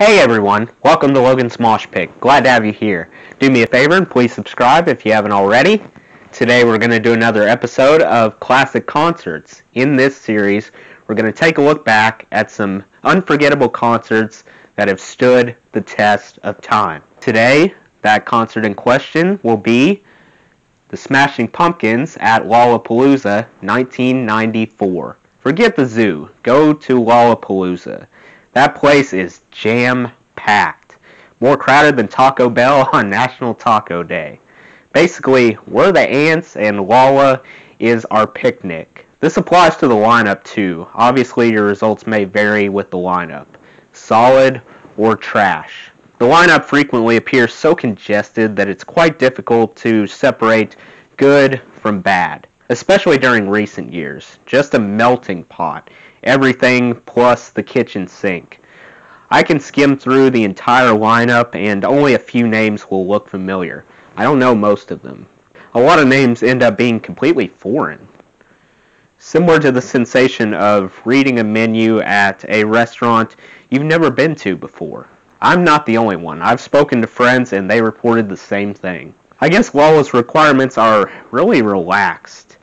Hey everyone, welcome to Logan's Mosh Pit. Glad to have you here. Do me a favor and please subscribe if you haven't already. Today we're going to do another episode of Classic Concerts. In this series, we're going to take a look back at some unforgettable concerts that have stood the test of time. Today, that concert in question will be the Smashing Pumpkins at Lollapalooza 1994. Forget the zoo, go to Lollapalooza. That place is jam-packed. More crowded than Taco Bell on National Taco Day. Basically, we're the ants and Lolla is our picnic. This applies to the lineup too. Obviously, your results may vary with the lineup. Solid or trash. The lineup frequently appears so congested that it's quite difficult to separate good from bad. Especially during recent years. Just a melting pot. Everything plus the kitchen sink. I can skim through the entire lineup and only a few names will look familiar. I don't know most of them. A lot of names end up being completely foreign. Similar to the sensation of reading a menu at a restaurant you've never been to before. I'm not the only one. I've spoken to friends and they reported the same thing. I guess Lolla's requirements are really relaxed.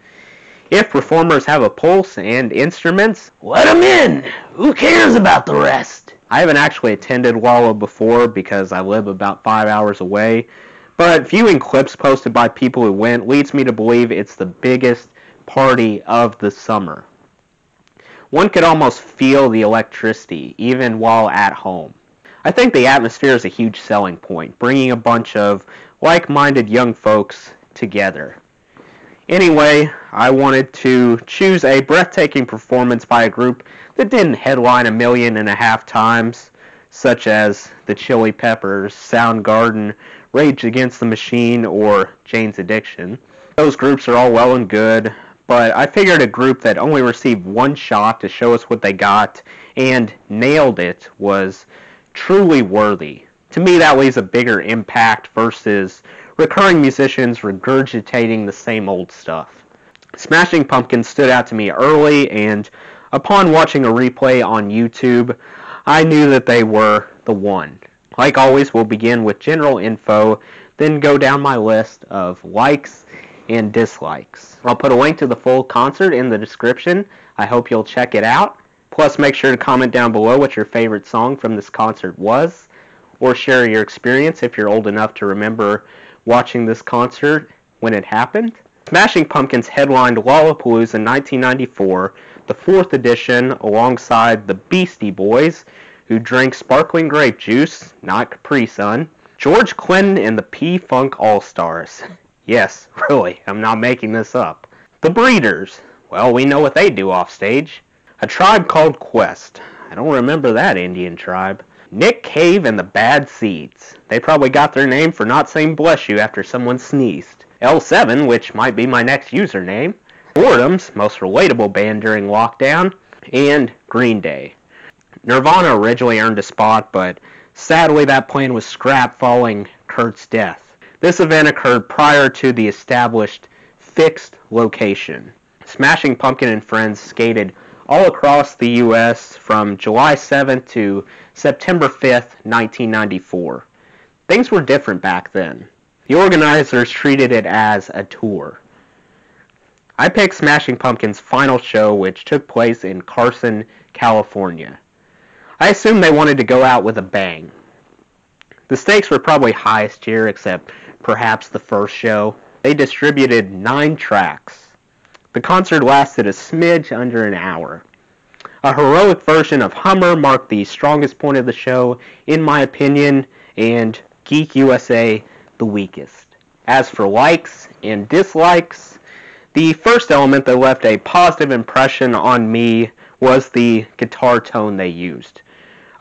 If performers have a pulse and instruments, let them in! Who cares about the rest? I haven't actually attended Lolla before because I live about 5 hours away, but viewing clips posted by people who went leads me to believe it's the biggest party of the summer. One could almost feel the electricity, even while at home. I think the atmosphere is a huge selling point, bringing a bunch of like-minded young folks together. Anyway, I wanted to choose a breathtaking performance by a group that didn't headline 1.5 million times, such as the Chili Peppers, Soundgarden, Rage Against the Machine, or Jane's Addiction. Those groups are all well and good, but I figured a group that only received one shot to show us what they got and nailed it was truly worthy. To me, that leaves a bigger impact versus recurring musicians regurgitating the same old stuff. Smashing Pumpkins stood out to me early, and upon watching a replay on YouTube, I knew that they were the one. Like always, we'll begin with general info, then go down my list of likes and dislikes. I'll put a link to the full concert in the description. I hope you'll check it out. Plus, make sure to comment down below what your favorite song from this concert was, or share your experience if you're old enough to remember watching this concert when it happened. Smashing Pumpkins headlined Lollapalooza in 1994, the 4th edition, alongside the Beastie Boys, who drank sparkling grape juice, not Capri Sun, George Clinton and the P-Funk All-Stars. Yes, really, I'm not making this up. The Breeders. Well, we know what they do off stage. A Tribe Called Quest. I don't remember that Indian tribe. Nick Cave and the Bad Seeds. They probably got their name for not saying bless you after someone sneezed. L7, which might be my next username. Boredom's most relatable band during lockdown. And Green Day. Nirvana originally earned a spot, but sadly that plan was scrapped following Kurt's death. This event occurred prior to the established fixed location. Smashing Pumpkin and friends skated all across the U.S. from July 7th to September 5th, 1994. Things were different back then. The organizers treated it as a tour. I picked Smashing Pumpkins' final show, which took place in Carson, California. I assumed they wanted to go out with a bang. The stakes were probably highest here, except perhaps the first show. They distributed 9 tracks. The concert lasted a smidge under an hour. A heroic version of Hummer marked the strongest point of the show, in my opinion, and Geek USA the weakest. As for likes and dislikes, the first element that left a positive impression on me was the guitar tone they used.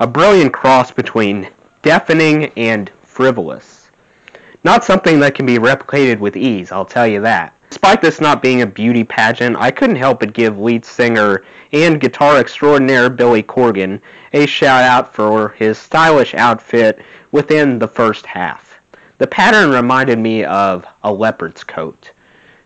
A brilliant cross between deafening and frivolous. Not something that can be replicated with ease, I'll tell you that. Despite this not being a beauty pageant, I couldn't help but give lead singer and guitar extraordinaire Billy Corgan a shout out for his stylish outfit within the first half. The pattern reminded me of a leopard's coat.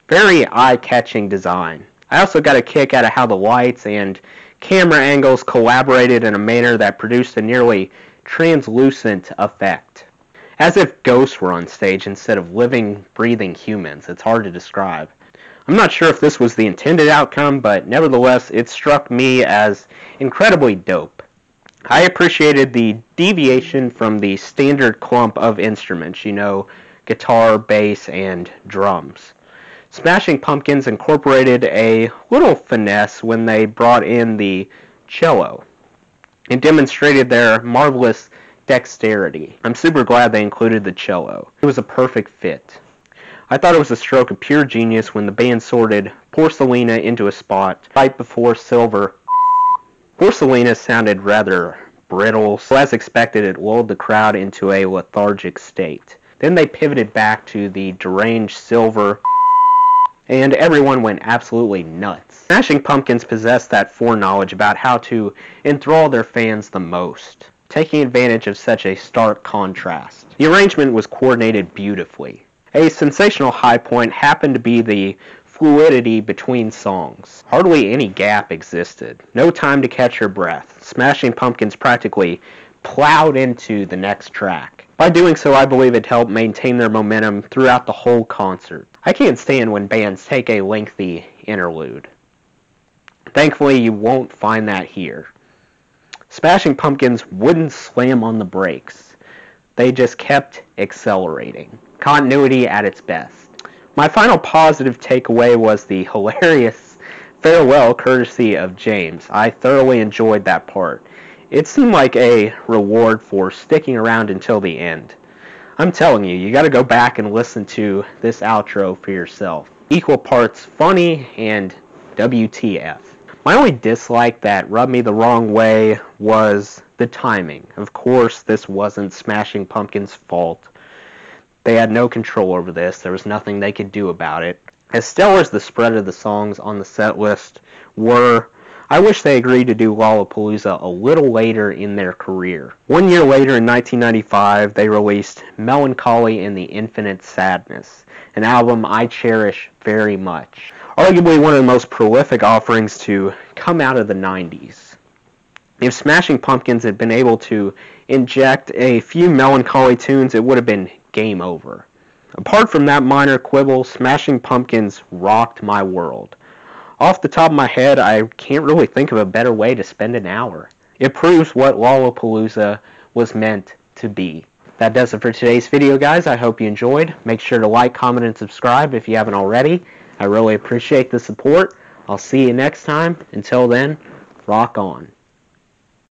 Very eye-catching design. I also got a kick out of how the lights and camera angles collaborated in a manner that produced a nearly translucent effect. As if ghosts were on stage instead of living, breathing humans. It's hard to describe. I'm not sure if this was the intended outcome, but nevertheless, it struck me as incredibly dope. I appreciated the deviation from the standard clump of instruments, guitar, bass, and drums. Smashing Pumpkins incorporated a little finesse when they brought in the cello and demonstrated their marvelous dexterity. I'm super glad they included the cello. It was a perfect fit. I thought it was a stroke of pure genius when the band sorted Porcelina into a spot right before Silver. Porcelina sounded rather brittle, so as expected it lulled the crowd into a lethargic state. Then they pivoted back to the deranged Silver, and everyone went absolutely nuts. Smashing Pumpkins possessed that foreknowledge about how to enthrall their fans the most, taking advantage of such a stark contrast. The arrangement was coordinated beautifully. A sensational high point happened to be the fluidity between songs. Hardly any gap existed. No time to catch your breath. Smashing Pumpkins practically plowed into the next track. By doing so, I believe it helped maintain their momentum throughout the whole concert. I can't stand when bands take a lengthy interlude. Thankfully, you won't find that here. Smashing Pumpkins wouldn't slam on the brakes. They just kept accelerating. Continuity at its best. My final positive takeaway was the hilarious farewell courtesy of James. I thoroughly enjoyed that part. It seemed like a reward for sticking around until the end. I'm telling you, you gotta go back and listen to this outro for yourself. Equal parts funny and WTF. My only dislike that rubbed me the wrong way was the timing. Of course, this wasn't Smashing Pumpkins' fault. They had no control over this. There was nothing they could do about it. As stellar as the spread of the songs on the set list were, I wish they agreed to do Lollapalooza a little later in their career. 1 year later, in 1995, they released Melancholy and the Infinite Sadness, an album I cherish very much. Arguably one of the most prolific offerings to come out of the 90s. If Smashing Pumpkins had been able to inject a few melancholy tunes, it would have been game over. Apart from that minor quibble, Smashing Pumpkins rocked my world. Off the top of my head, I can't really think of a better way to spend an hour. It proves what Lollapalooza was meant to be. That does it for today's video, guys. I hope you enjoyed. Make sure to like, comment, and subscribe if you haven't already. I really appreciate the support. I'll see you next time. Until then, rock on.